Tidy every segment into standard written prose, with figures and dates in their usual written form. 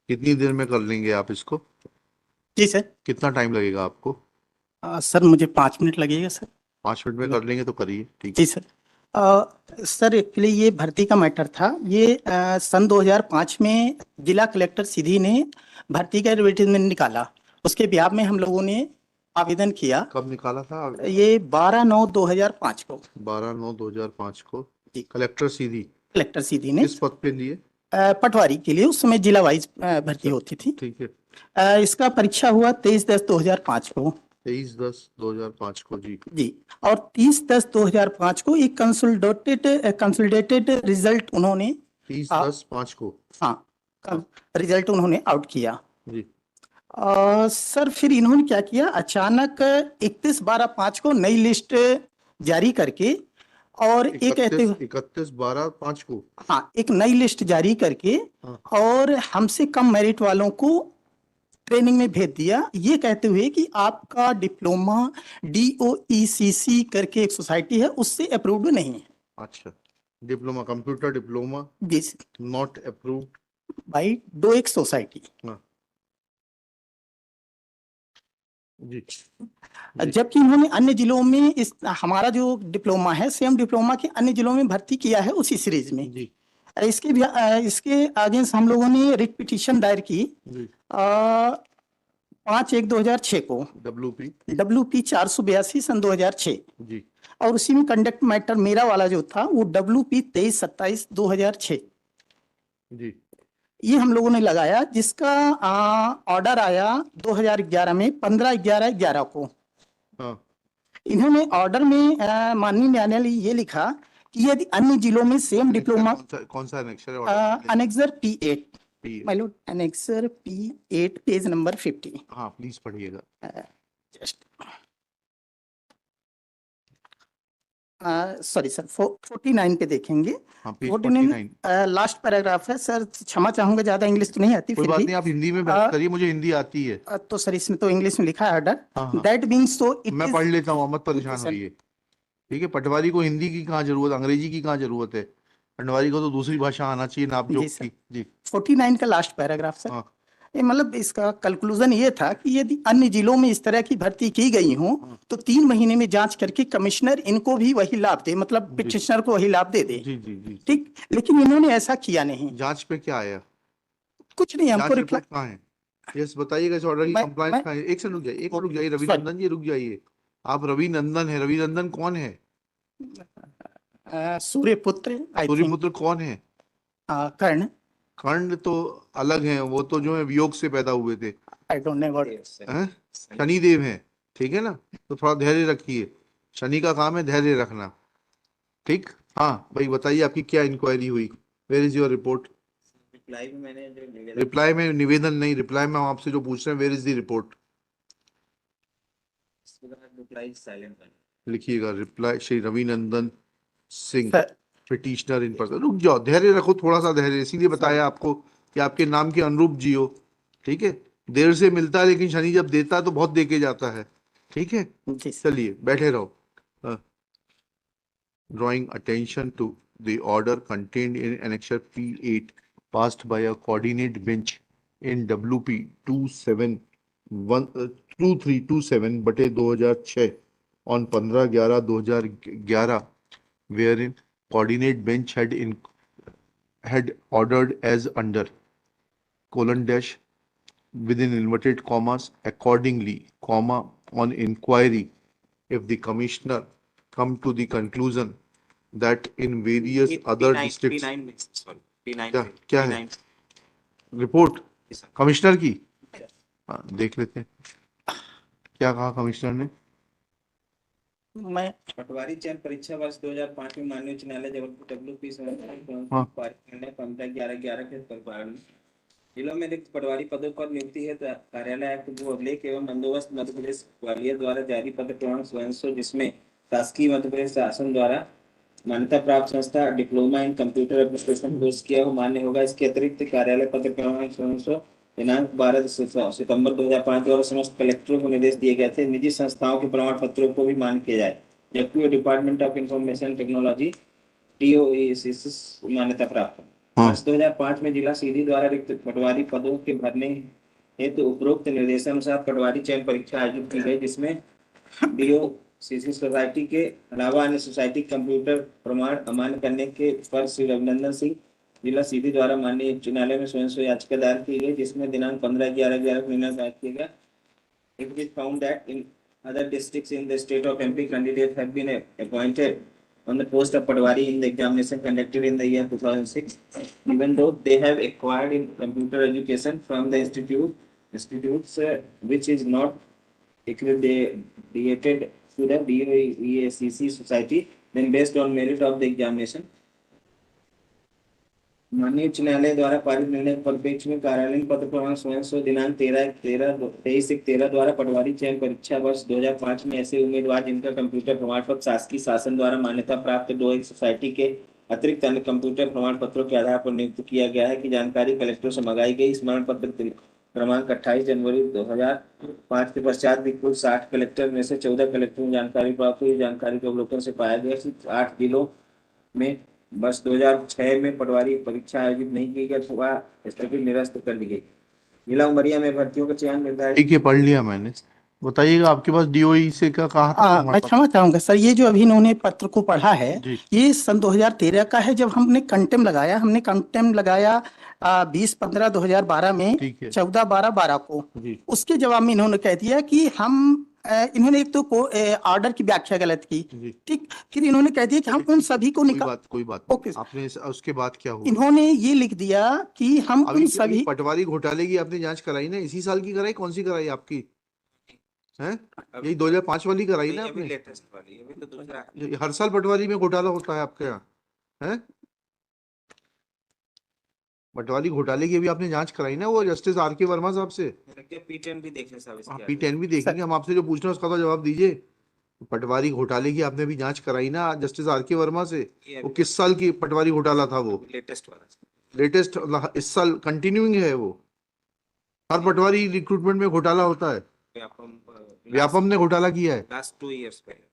कितनी देर में कर लेंगे आप इसको? जी सर। कितना टाइम लगेगा आपको? सर मुझे 5 मिनट लगेगा सर। 5 मिनट में कर लेंगे तो करिए, ठीक जी है। सर। सर एक्चुअली ये भर्ती का मैटर था। ये सन 2005 में जिला कलेक्टर सीधी ने भर्ती का एडवर्टीजमेंट निकाला। उसके ब्याह में हम लोगों ने आवेदन किया। कब निकाला था? ये 12/9/2005 को। 12/9/2005 को। जी। कलेक्टर सीधी कलेक्टर सीधी ने किस पद पे लिए? पटवारी के लिए उस समय जिला वाइज भर्ती अच्छा, होती थी। ठीक है। इसका परीक्षा हुआ 23/10/2005 को। 23/10/2005 को, जी। जी। और 30/10/2005 को एक कंसोलिडेटेड रिजल्ट उन्होंने तीस आ, दस पाँच को। हाँ, रिजल्ट उन्होंने आउट किया। जी। सर फिर इन्होंने क्या किया, अचानक 31/12/5 को नई लिस्ट जारी करके, और ये कहते हुए 31/12/5 को। हाँ, एक नई लिस्ट जारी करके हाँ। और हमसे कम मेरिट वालों को ट्रेनिंग में भेज दिया, ये कहते हुए कि आपका डिप्लोमा DOECC करके एक सोसाइटी है उससे अप्रूव्ड नहीं है। अच्छा, डिप्लोमा, कंप्यूटर डिप्लोमा जी नॉट अप्रूव्ड भाई, डोएक सोसाइटी। हाँ, जी जी। जबकि इन्होंने अन्य जिलों में इस हमारा जो डिप्लोमा है सेम डिप्लोमा के अन्य जिलों में भर्ती किया है उसी सीरीज में। जी इसके अगेंस्ट हम लोगों ने रिट पिटीशन दायर की जी। 5/1/2006 को। WP 482 सन 2006। जी और उसी में कंडक्ट मैटर मेरा वाला जो था वो WP 23/27/2006। जी। ये हम लोगों ने लगाया, जिसका ऑर्डर आया 2011 में 15/11/11 को। हाँ। इन्होंने ऑर्डर में माननीय न्यायालय ये लिखा कि यदि अन्य जिलों में सेम डिप्लोमा कौन सा अनेक्सर है order? Annexure P8। P8। My Lord, annexure P8 page number 50। हाँ, प्लीज पढ़िएगा। जस्ट सॉरी सर, 49 पे देखेंगे। हाँ, पेज 49 49। लास्ट पैराग्राफ है सर। क्षमा चाहूंगा, ज्यादा इंग्लिश तो नहीं आती, कोई फिर बात भी नहीं, आप हिंदी में बात करिए, मुझे हिंदी आती है। तो सर इसमें तो इंग्लिश में लिखा है ऑर्डर। हाँ हाँ, दैट बीइंग सो इट मैं इज। पढ़ लेता हूँ, मत परेशान होइए। ठीक है, पटवारी को हिंदी की कहाँ जरूरत, अंग्रेजी की कहाँ जरूरत है? पटवारी को तो दूसरी भाषा आना चाहिए, नाप जी जोख सर, की। जी। 49 का लास्ट पैराग्राफ सर। हाँ ये मतलब इसका कंक्लूजन ये था कि यदि अन्य जिलों में इस तरह की भर्ती की गई हो हाँ। तो 3 महीने में जांच करके कमिश्नर इनको भी वही लाभ दे, मतलब जी पिटिशनर को वही लाभ दे दे। जी जी जी। ठीक, लेकिन इन्होंने ऐसा किया नहीं। जांच पे क्या आया? कुछ नहीं, हमको जांच रिप्लाई। रिपोर्ट कहाँ है? यस, बताइएगा, इस ऑर्डर की कंप्लायंस मैं कहाँ है? एक से रुक जाइए, एक मिनट रुक जाइए, रवि सॉरी, नंदन जी रुक जाइए। आप रवि नंदन है? रवि नंदन कौन है? सूर्यपुत्र आई थिंक। सूर्यपुत्र कौन है? कर्ण। खंड तो अलग है, वो तो जो है वियोग से पैदा हुए थे। I don't know what. हैं? शनिदेव हैं, ठीक है ना? तो थोड़ा धैर्य रखिए, शनि का काम है धैर्य रखना। ठीक। हाँ भाई, बताइए आपकी क्या इंक्वायरी हुई? Where is your report? Reply में निवेदन नहीं, रिप्लाई में हम आपसे जो पूछ रहे हैं, वेयर इज द रिपोर्ट? लिखिएगा, reply Shri Ravinandan Singh, petitioner in person. रुक जाओ, धैर्य रखो, थोड़ा सा धैर्य, इसीलिए बताया आपको कि आपके नाम के अनुरूप जियो। ठीक है, देर से मिलता है लेकिन शनि जब देता है तो बहुत दे के जाता है। ठीक है, चलिए बैठे रहो। Drawing attention to the order contained in annexure P8 passed by a coordinate bench in WP 2327/2006 on 15/11/2011, wherein coordinate bench had ordered as under colon dash within inverted commas accordingly comma on inquiry, if the commissioner come to the conclusion that in various other districts क्या है report commissioner की? हाँ, देख लेते हैं क्या कहा commissioner ने। मैं पटवारी चयन परीक्षा वर्ष 2005 में माननीय उच्च न्यायालय जबलपुर WP 15/11/11 के परिपालन जिलों में रिक्त पटवारी पदों पर नियुक्ति है कार्यालय आयुक्त भू अभिलेख एवं बंदोबस्त मध्य प्रदेश ग्वालियर द्वारा जारी पत्र प्रमाण स्वयं जिसमें शासकीय मध्य प्रदेश शासन द्वारा मान्यता प्राप्त संस्था diploma in computer application course किया हो मान्य होगा। इसके अतिरिक्त कार्यालय पत्र प्रमाण स्वयं दिनांक 12 सितंबर 2005 द्वारा समस्त कलेक्टरों को निर्देश दिए गए थे निजी संस्थाओं के प्रमाण पत्रों को भी मान्य किया जाए, जबकि department of information technology DOECC मान्यता प्राप्त है। हाँ। वर्ष 2005 में जिला सीधी द्वारा रिक्त पटवारी पदों के भरने हेतु उपरोक्त निर्देशानुसार पटवारी चयन परीक्षा आयोजित की गई, जिसमें डीओ सीसी सोसाइटी के अलावा अन्य सोसाइटी कंप्यूटर प्रमाण अमान्य करने के पर श्री रविनंदन सिंह जिला सीधी द्वारा माननीय उच्च न्यायालय में स्वयं से याचिका दायर की गई, जिसमें दिनांक 15/11/11 को निर्णय दायर किया गया। It is found that in other districts in the state of MP, candidates have been appointed on the post of Patwari in the examination conducted in the year 2006, even though they have acquired in computer education from the institutes which is not accredited to the DOEACC society, then based on merit of the examination. माननीय उच्च न्यायालय द्वारा पारित निर्णय के परिप्रेक्ष्य में कार्यालयीन पत्र क्रमांक स्वयं सो दिनांक 23/13 द्वारा पटवारी चयन परीक्षा वर्ष 2005 में ऐसे उम्मीदवार जिनका कंप्यूटर प्रमाण पत्र शासकीय शासन द्वारा मान्यता प्राप्त डोइक सोसाइटी के अतिरिक्त अन्य कंप्यूटर प्रमाण पत्रों के आधार पर नियुक्त किया गया है की जानकारी कलेक्टर से मंगाई गई। स्मरण पत्र क्रमांक 28 जनवरी 2005 के पश्चात भी कुल 60 कलेक्टर में से 14 कलेक्टर में जानकारी प्राप्त हुई। जानकारी के अवलोकन से पाया गया कि 8 जिलों में वर्ष 2006 में पटवारी परीक्षा आयोजित नहीं की गई अथवा स्थगित निरस्त कर दी गई। जिला उमरिया में भर्तियों का चयन निर्धारित। ठीक है, पढ़ लिया मैंने। बताइएगा आपके पास डीओई से क्या कहा था? मैं क्षमा चाहूंगा सर, ये जो अभी इन्होंने पत्र को पढ़ा है जी। ये सन 2013 का है, जब हमने कंटेम लगाया 20/15/2012 में, ठीक है। 14/12/12 को। जी। उसके जवाब में इन्होंने कह दिया कि हम इन्होंने एक तो ऑर्डर की व्याख्या गलत की, जी। ठीक। फिर इन्होंने कह दिया कि हम उन सभी को कोई बात नहीं। ओके। आपने उसके बाद क्या हुआ? इन्होंने ये लिख दिया कि हम अभी उन सभी पटवारी घोटाले की आपने जांच कराई ना? इसी साल की कराई? कौन सी कराई आपकी? हैं? यही 2005 वाली कराई ना आपने? लेटेस्ट वाली, अभी तो दूसरा। हर साल पटवारी में घोटाला होता है आपके यहाँ? हैं? पटवारी घोटाले की अभी आपने जांच कराई ना, वो जस्टिस आर.के. वर्मा साहब से? P10 भी देख ले साहब इसके। P10 भी देखेंगे हम। आपसे जो पूछना है उसका तो जवाब दीजिए। पटवारी घोटाले की आपने भी जांच कराई ना जस्टिस आर.के. वर्मा से? वो किस साल की पटवारी घोटाला था वो? लेटेस्ट वाला। लेटेस्ट इस साल कंटिन्यूइंग है वो। हर पटवारी रिक्रूटमेंट में घोटाला होता है। व्यापम ने घोटाला किया है लास्ट 2 इयर्स पहले।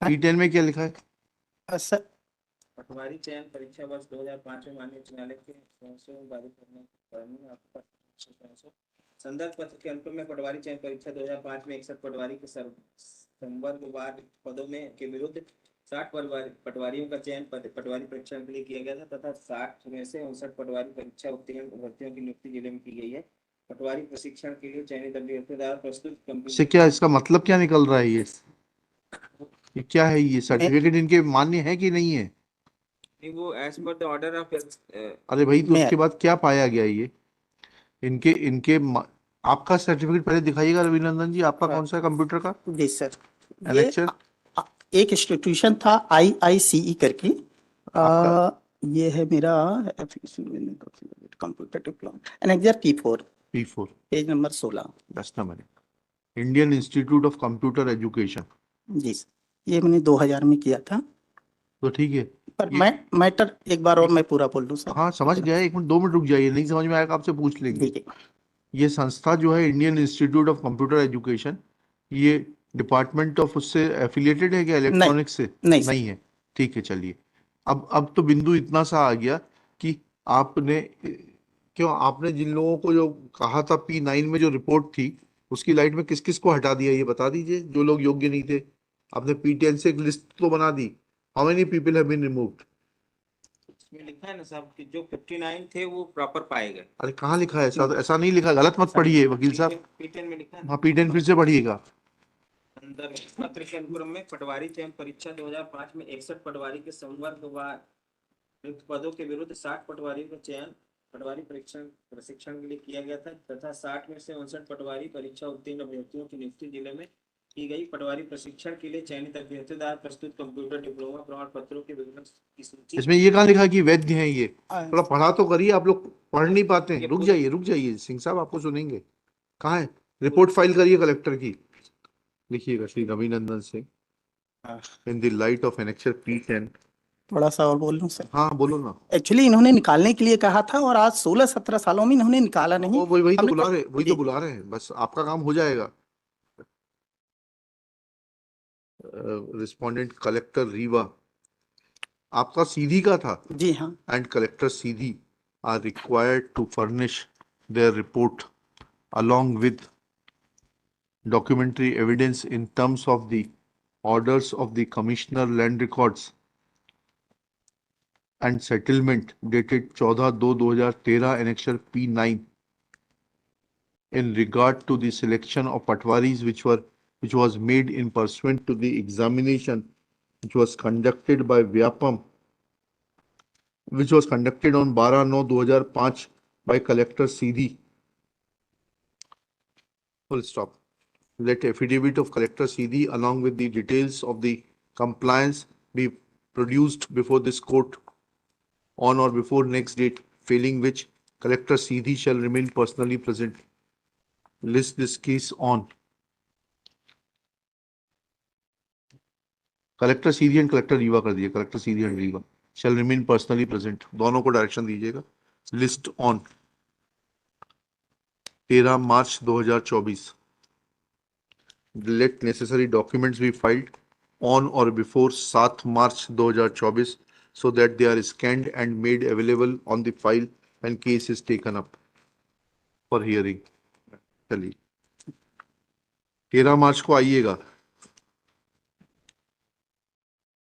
P10 में क्या लिखा है? सर पटवारी चयन परीक्षा वर्ष 2005 में माननीय उच्च न्यायालय के संदर्भ पत्र के अनुक्रम में पटवारी चयन परीक्षा 2005 में 61 पटवारी के संवर्गवार पदों में के विरुद्ध 60 पटवारियों का चयन पटवारी परीक्षा के लिए किया गया था तथा 60 में से 59 पटवारी परीक्षा उत्तीर्ण अभ्यर्थियों की नियुक्ति जिले में की गई है। पटवारी प्रशिक्षण के लिए चयनित अभ्यर्थियों द्वारा प्रस्तुत से क्या इसका मतलब क्या निकल रहा है? ये क्या है? ये सर्टिफिकेट इनके मान्य है कि नहीं है? वो as per the order of. अरे भाई, तो उसके बाद क्या पाया गया? ये इनके आपका सर्टिफिकेट पहले दिखाइएगा रविनंदन जी। आपका कौन सा कंप्यूटर का? जी सर, एनेक्चर एक इंस्टीट्यूशन था IICE करके, ये है मेरा computer diploma annexure P4 page number 16। Indian Institute of Computer Education. जी सर, ये मैंने 2000 में किया था। तो ठीक है, पर मैटर एक बार और मैं पूरा बोल दूं सर? हाँ समझ गया। 1 मिनट 2 मिनट रुक जाइए, नहीं समझ में आएगा आपसे पूछ लेंगे। ये संस्था जो है Indian Institute of Computer education, ये डिपार्टमेंट ऑफ उससे एफिलिएटेड है क्या? इलेक्ट्रॉनिक्स से नहीं है? ठीक है, चलिए। अब तो बिंदु इतना सा आ गया कि आपने जिन लोगों को जो कहा था P9 में जो रिपोर्ट थी उसकी लाइट में किस किस को हटा दिया, ये बता दीजिए। जो लोग योग्य नहीं थे, आपने P10 से एक लिस्ट तो बना दी। How many people have been removed? इसमें लिखा है ना साहब कि जो 59 थे वो प्रॉपर पाए गए। अरे कहाँ लिखा है? ऐसा नहीं लिखा, गलत मत पढ़िए वकील साहब। P10 में लिखा है। हाँ, P10 फिर से पढ़िएगा। अंदर पत्र के अनुक्रम में पटवारी चयन परीक्षा 2005 में 61 पटवारी के संवर्गवार रिक्त पदों के विरुद्ध 60 पटवारियों का चयन पटवारी प्रशिक्षण के लिए किया गया था तथा 60 में से 59 पटवारी परीक्षा उत्तीर्ण अभ्यर्थियों की नियुक्ति जिले में की गई। पटवारी प्रशिक्षण के लिए चयनित अभ्यर्थियों द्वारा प्रस्तुत कंप्यूटर डिप्लोमा प्रमाण पत्रों के विवरण की सूची। इसमें ये कहाँ लिखा कि वैध हैं? ये थोड़ा पढ़ा तो करिए, आप लोग पढ़ नहीं पाते हैं। रुक जाइए सिंह साहब, आपको सुनेंगे। कहाँ है? रिपोर्ट फाइल करिए कलेक्टर की, लिखिएगा Shri Ravinandan Singh in the light of annexure P10। थोड़ा सा और बोल लूं सर? हाँ बोलो ना। एक्चुअली इन्होंने निकालने के लिए कहा था और आज 16-17 सालों में इन्होंने निकाला नहीं। वही तो बुला रहे हैं, बस आपका काम हो जाएगा। रिस्पोंडेंट कलेक्टर रीवा आपका सीधी का था, जी हाँ and collector CD are required to furnish their report along with documentary evidence in terms of the orders of the Commissioner Land Records and Settlement dated 14/2/2013 Annexure P9 in regard to the selection of patwaris which was made in pursuant to the examination which was conducted by Vyapam, which was conducted on 12/9/2005 by Collector CD. Full stop. Let affidavit of Collector CD along with the details of the compliance be produced before this court on or before next date, failing which Collector CD shall remain personally present. List this case on. Collector Sidhi and collector Rewa कर दिए, collector Sidhi and Rewa shall remain personally present, दोनों को direction दीजिएगा. List on 13 March 2024. Let necessary documents be filed on or before 7 March 2024 so that they are scanned and made available on the file when case is taken up for hearing. चलिए 13 मार्च को आइएगा.